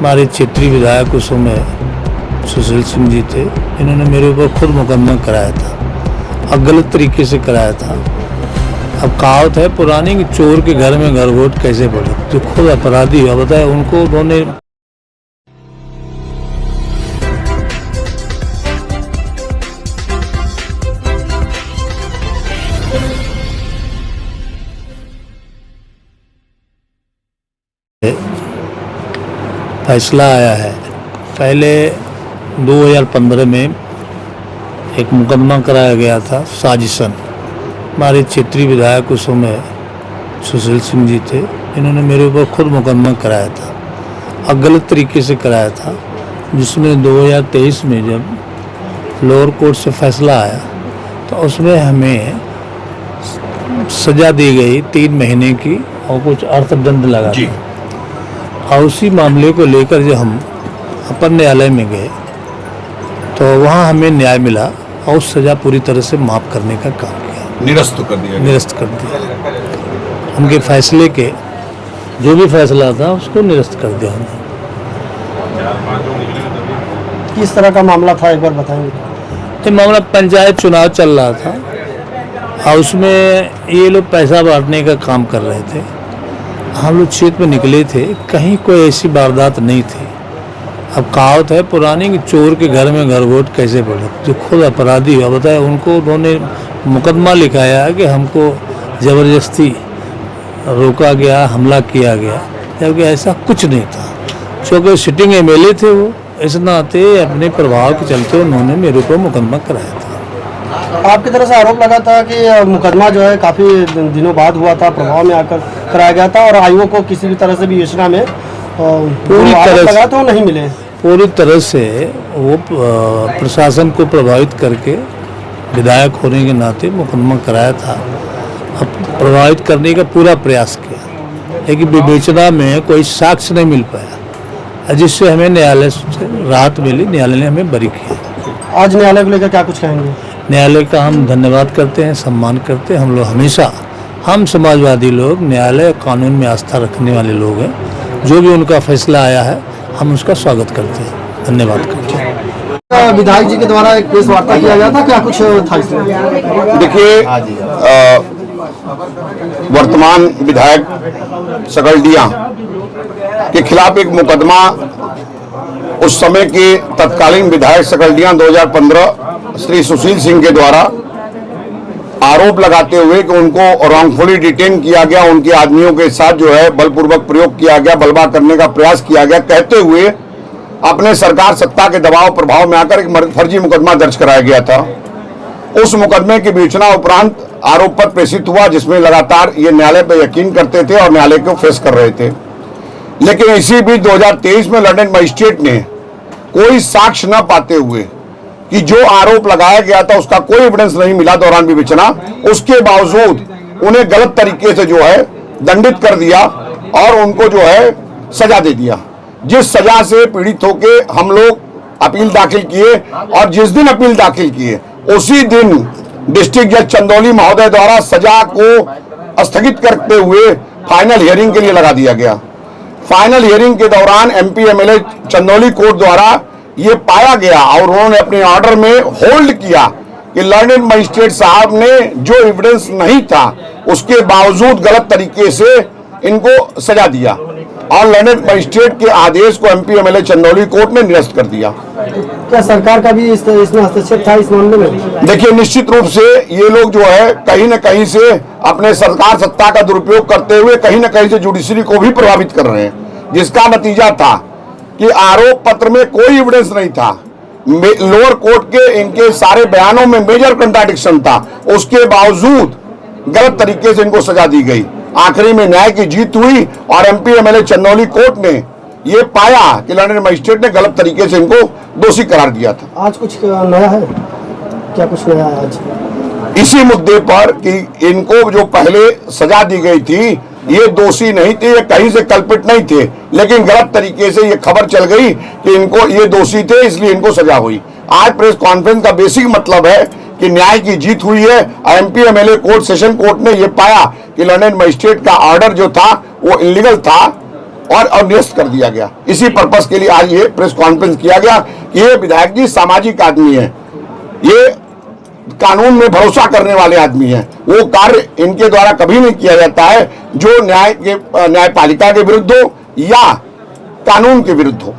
हमारे क्षेत्रीय विधायक उस समय सुशील सिंह जी थे। इन्होंने मेरे ऊपर खुद मुकदमा कराया था और गलत तरीके से कराया था। अब कहावत है पुरानी कि चोर के घर में गरगोट कैसे पड़े। जो खुद अपराधी हुआ बताया उनको उन्होंने फैसला आया है। पहले 2015 में एक मुकदमा कराया गया था साजिशन। हमारे क्षेत्रीय विधायक उस समय सुशील सिंह जी थे। इन्होंने मेरे ऊपर खुद मुकदमा कराया था और गलत तरीके से कराया था, जिसमें 2023 में जब लोअर कोर्ट से फैसला आया तो उसमें हमें सज़ा दी गई 3 महीने की और कुछ अर्थदंड लगा था। और उसी मामले को लेकर जब हम अपर न्यायालय में गए तो वहाँ हमें न्याय मिला और उस सज़ा पूरी तरह से माफ़ करने का काम किया, निरस्त कर दिया। उनके फैसले के जो भी फैसला था उसको निरस्त कर दिया हमने। किस तरह का मामला था एक बार बताएंगे? ये मामला पंचायत चुनाव चल रहा था और उसमें ये लोग पैसा बांटने का काम कर रहे थे। हम लोग क्षेत्र में निकले थे, कहीं कोई ऐसी वारदात नहीं थी। अब कहावत है पुरानी कि चोर के घर में गरगोट कैसे पड़े। जो खुद अपराधी हुआ बताया उनको उन्होंने मुकदमा लिखाया कि हमको ज़बरदस्ती रोका गया, हमला किया गया, जबकि ऐसा कुछ नहीं था। चूँकि सिटिंग एमएलए थे वो, इस नाते अपने प्रभाव के चलते उन्होंने मेरे ऊपर मुकदमा कराया था। आपकी तरफ से आरोप लगा था कि मुकदमा जो है काफ़ी दिनों बाद हुआ था, प्रभाव में आकर कराया गया था और आयोग को किसी भी तरह से भी योजना में पूरी तरह लगा तो नहीं मिले। पूरी तरह से वो प्रशासन को प्रभावित करके विधायक होने के नाते मुकदमा कराया था। अब प्रभावित करने का पूरा प्रयास किया, लेकिन विवेचना में कोई साक्ष्य नहीं मिल पाया, जिससे हमें न्यायालय से राहत मिली। न्यायालय ने हमें बरी किया। आज न्यायालय को लेकर क्या कुछ कहेंगे? न्यायालय का हम धन्यवाद करते हैं, सम्मान करते हैं। हम लोग हमेशा, हम समाजवादी लोग न्यायालय कानून में आस्था रखने वाले लोग हैं। जो भी उनका फैसला आया है हम उसका स्वागत करते हैं, धन्यवाद करते हैं। विधायक जी के द्वारा एक प्रेस वार्ता किया गया था, क्या कुछ था इसमें? देखिए, वर्तमान विधायक सकलडिया के खिलाफ एक मुकदमा उस समय के तत्कालीन विधायक सकलडिया 2015 श्री सुशील सिंह के द्वारा आरोप लगाते हुए कि उनको रॉन्गफुली डिटेन किया गया, उनके आदमियों के साथ जो है बलपूर्वक प्रयोग किया गया, बलवा करने का प्रयास किया गया, कहते हुए अपने सरकार सत्ता के दबाव प्रभाव में आकर एक फर्जी मुकदमा दर्ज कराया गया था। उस मुकदमे की विवेचना उपरांत आरोप पत्र प्रेषित हुआ, जिसमें लगातार ये न्यायालय पर यकीन करते थे और न्यायालय को फेस कर रहे थे। लेकिन इसी बीच 2023 में लंदन मजिस्ट्रेट ने कोई साक्ष्य न पाते हुए कि जो आरोप लगाया गया था उसका कोई एविडेंस नहीं मिला दौरान विवेचना, उसके बावजूद उन्हें गलत तरीके से जो है दंडित कर दिया और उनको जो है सजा दे दिया। जिस सजा से पीड़ित होके हम लोग अपील दाखिल किए और जिस दिन अपील दाखिल किए उसी दिन डिस्ट्रिक्ट जज चंदौली महोदय द्वारा सजा को स्थगित करते हुए फाइनल हियरिंग के लिए लगा दिया गया। फाइनल हियरिंग के दौरान एमपी एमएलए चंदौली कोर्ट द्वारा ये पाया गया और उन्होंने अपने ऑर्डर में होल्ड किया कि लर्नेड मजिस्ट्रेट साहब ने जो एविडेंस नहीं था उसके बावजूद गलत तरीके से इनको सजा दिया और लर्नेड मजिस्ट्रेट के आदेश को एमपी एमएलए चंदौली कोर्ट ने निरस्त कर दिया। क्या सरकार का भी इसमें हस्तक्षेप था इस मामले में? देखिए, निश्चित रूप से ये लोग जो है कहीं न कहीं से अपने सरकार सत्ता का दुरुपयोग करते हुए कहीं न कहीं से जुडिशरी को भी प्रभावित कर रहे हैं, जिसका नतीजा था कि आरोप पत्र में कोई एविडेंस नहीं था। लोअर कोर्ट के इनके सारे बयानों में मेजर कंट्राडिक्शन था, उसके बावजूद गलत तरीके से इनको सजा दी गई। आखिरी में न्याय की जीत हुई और एमपी एमएलए चंदौली कोर्ट ने ये पाया कि लंदन मजिस्ट्रेट ने गलत तरीके से इनको दोषी करार दिया था। आज कुछ नया है? क्या कुछ नया है आज इसी मुद्दे पर कि इनको जो पहले सजा दी गई थी ये दोषी नहीं थे, ये कहीं से कल्पित नहीं थे, लेकिन गलत तरीके से ये खबर चल गई कि इनको ये दोषी थे इसलिए इनको सजा हुई। आज प्रेस कॉन्फ्रेंस का बेसिक मतलब है कि न्याय की जीत हुई है। MP MLA court session court ने ये पाया कि लंदन मजिस्ट्रेट का ऑर्डर जो था वो इलीगल था और निरस्त कर दिया गया। इसी पर्पस के लिए आज ये प्रेस कॉन्फ्रेंस किया गया कि ये विधायक जी सामाजिक आदमी है, ये कानून में भरोसा करने वाले आदमी हैं। वो कार्य इनके द्वारा कभी नहीं किया जाता है जो न्यायपालिका के विरुद्ध हो या कानून के विरुद्ध हो।